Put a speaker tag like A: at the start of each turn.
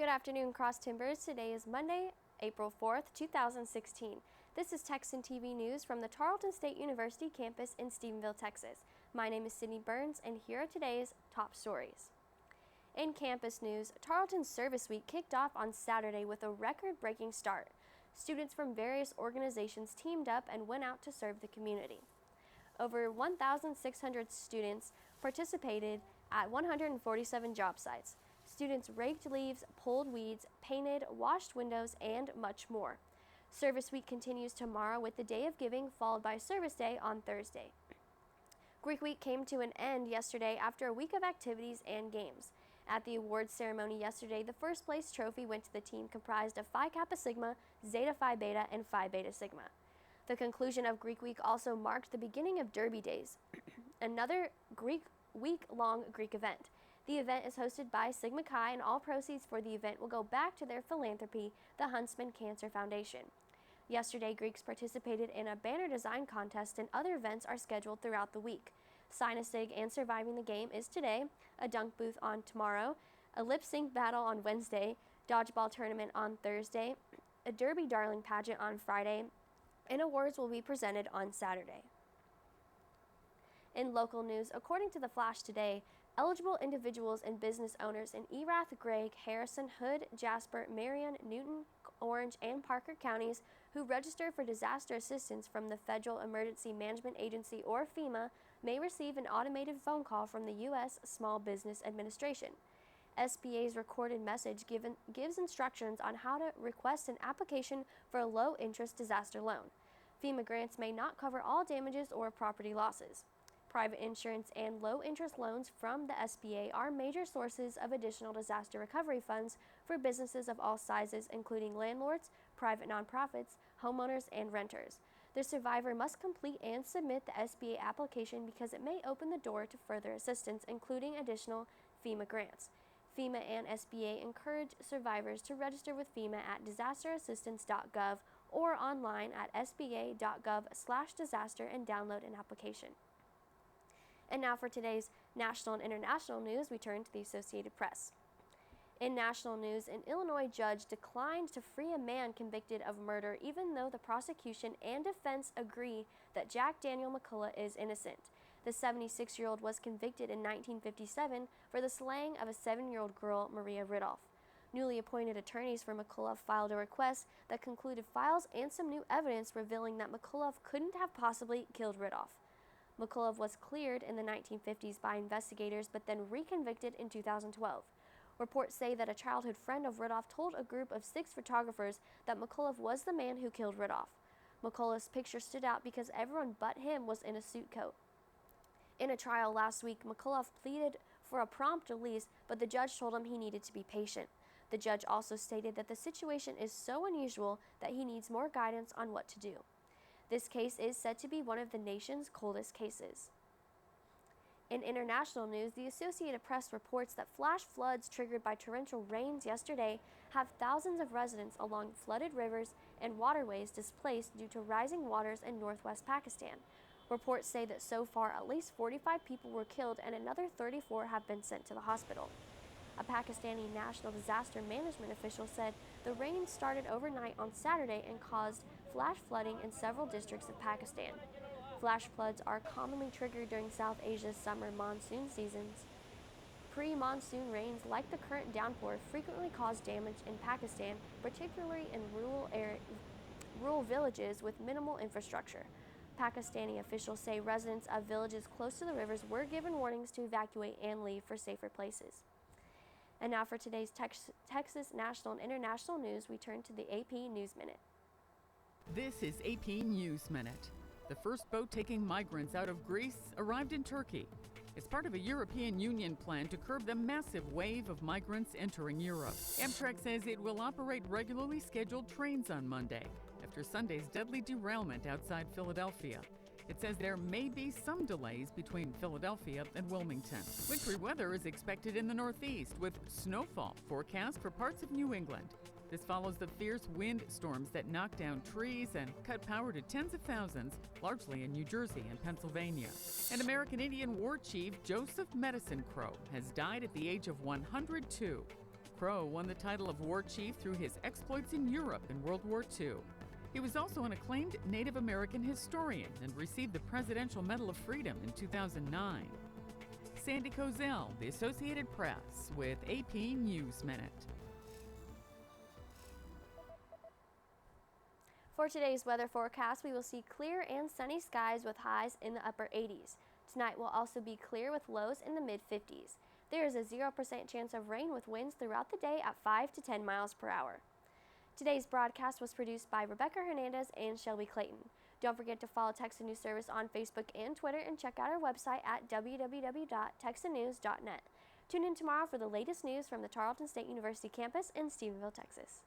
A: Good afternoon, Cross Timbers. Today is Monday, April 4th, 2016. This is Texan TV News from the Tarleton State University campus in Stephenville, Texas. My name is Sydney Burns, and here are today's top stories. In campus news, Tarleton Service Week kicked off on Saturday with a record-breaking start. Students from various organizations teamed up and went out to serve the community. Over 1,600 students participated at 147 job sites. Students raked leaves, pulled weeds, painted, washed windows, and much more. Service Week continues tomorrow with the Day of Giving, followed by Service Day on Thursday. Greek Week came to an end yesterday after a week of activities and games. At the awards ceremony yesterday, the first place trophy went to the team comprised of Phi Kappa Sigma, Zeta Phi Beta, and Phi Beta Sigma. The conclusion of Greek Week also marked the beginning of Derby Days, another week-long Greek event. The event is hosted by Sigma Chi, and all proceeds for the event will go back to their philanthropy, the Huntsman Cancer Foundation. Yesterday, Greeks participated in a banner design contest, and other events are scheduled throughout the week. Sign-a-Sig and Surviving the Game is today, a dunk booth on tomorrow, a lip-sync battle on Wednesday, dodgeball tournament on Thursday, a Derby Darling pageant on Friday, and awards will be presented on Saturday. In local news, according to the Flash today, eligible individuals and business owners in Erath, Gregg, Harrison, Hood, Jasper, Marion, Newton, Orange, and Parker counties who register for disaster assistance from the Federal Emergency Management Agency or FEMA may receive an automated phone call from the U.S. Small Business Administration. SBA's recorded message gives instructions on how to request an application for a low-interest disaster loan. FEMA grants may not cover all damages or property losses. Private insurance and low-interest loans from the SBA are major sources of additional disaster recovery funds for businesses of all sizes, including landlords, private nonprofits, homeowners, and renters. The survivor must complete and submit the SBA application because it may open the door to further assistance, including additional FEMA grants. FEMA and SBA encourage survivors to register with FEMA at disasterassistance.gov or online at sba.gov/disaster and download an application. And now for today's national and international news, we turn to the Associated Press. In national news, an Illinois judge declined to free a man convicted of murder even though the prosecution and defense agree that Jack Daniel McCullough is innocent. The 76-year-old was convicted in 1957 for the slaying of a 7-year-old girl, Maria Ridolph. Newly appointed attorneys for McCullough filed a request that concluded files and some new evidence revealing that McCullough couldn't have possibly killed Ridolph. McCullough was cleared in the 1950s by investigators but then reconvicted in 2012. Reports say that a childhood friend of Ridolph told a group of 6 photographers that McCullough was the man who killed Ridolph. McCullough's picture stood out because everyone but him was in a suit coat. In a trial last week, McCullough pleaded for a prompt release, but the judge told him he needed to be patient. The judge also stated that the situation is so unusual that he needs more guidance on what to do. This case is said to be one of the nation's coldest cases. In international news, the Associated Press reports that flash floods triggered by torrential rains yesterday have thousands of residents along flooded rivers and waterways displaced due to rising waters in northwest Pakistan. Reports say that so far at least 45 people were killed and another 34 have been sent to the hospital. A Pakistani national disaster management official said the rain started overnight on Saturday and caused flash flooding in several districts of Pakistan. Flash floods are commonly triggered during South Asia's summer monsoon seasons. Pre-monsoon rains like the current downpour frequently cause damage in Pakistan, particularly in rural villages with minimal infrastructure. Pakistani officials say residents of villages close to the rivers were given warnings to evacuate and leave for safer places. And now for today's Texas national and international news, we turn to the AP News Minute.
B: This is AP News Minute. The first boat taking migrants out of Greece arrived in Turkey. It's part of a European Union plan to curb the massive wave of migrants entering Europe. Amtrak says it will operate regularly scheduled trains on Monday after Sunday's deadly derailment outside Philadelphia. It says there may be some delays between Philadelphia and Wilmington. Wintry weather is expected in the Northeast with snowfall forecast for parts of New England. This follows the fierce wind storms that knocked down trees and cut power to tens of thousands, largely in New Jersey and Pennsylvania. And American Indian War Chief Joseph Medicine Crow has died at the age of 102. Crowe won the title of War Chief through his exploits in Europe in World War II. He was also an acclaimed Native American historian and received the Presidential Medal of Freedom in 2009. Sandy Kozel, The Associated Press, with AP News Minute.
A: For today's weather forecast, we will see clear and sunny skies with highs in the upper 80s. Tonight will also be clear with lows in the mid-50s. There is a 0% chance of rain with winds throughout the day at 5 to 10 miles per hour. Today's broadcast was produced by Rebecca Hernandez and Shelby Clayton. Don't forget to follow Texan News Service on Facebook and Twitter, and check out our website at www.texannews.net. Tune in tomorrow for the latest news from the Tarleton State University campus in Stephenville, Texas.